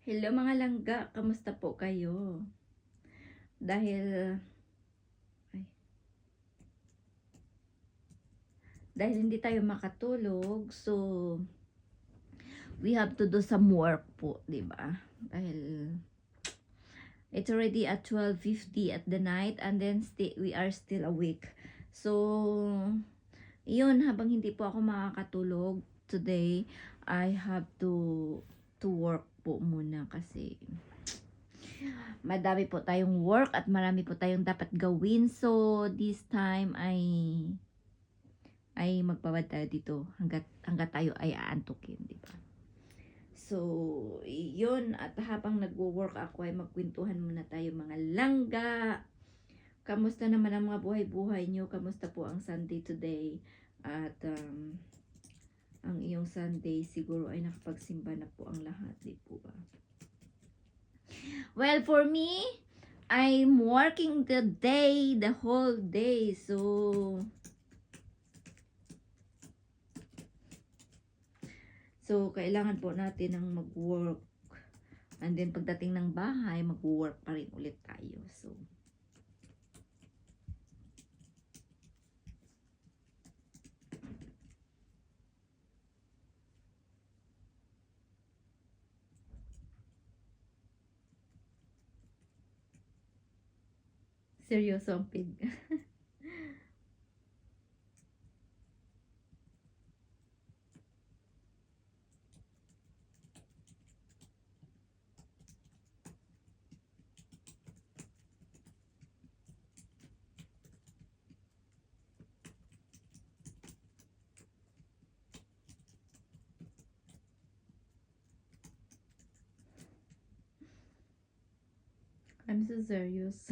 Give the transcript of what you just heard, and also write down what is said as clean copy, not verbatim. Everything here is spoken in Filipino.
Hello mga langga, kamusta po kayo? Dahil ay, dahil hindi tayo makatulog, so we have to do some work po, 'di ba? Dahil it's already at 12:50 at the night and then we are still awake. So, yun, habang hindi po ako makakatulog today, I have to work po muna kasi madami po tayong work at marami po tayong dapat gawin. So, this time ay magbabad tayo dito hanggat tayo ay aantukin, di ba? So, yun. At habang nagwo-work ako ay magkwentuhan muna tayo mga langga. Kamusta naman ang mga buhay-buhay nyo? Kamusta po ang Sunday today? At ang iyong Sunday siguro ay nakapagsimba na po ang lahat, di po ba? Well, for me, I'm working the whole day. So, kailangan po natin ng mag-work. And then, pagdating ng bahay, mag-work pa rin ulit tayo. So, seryoso ang pig. I'm so serious.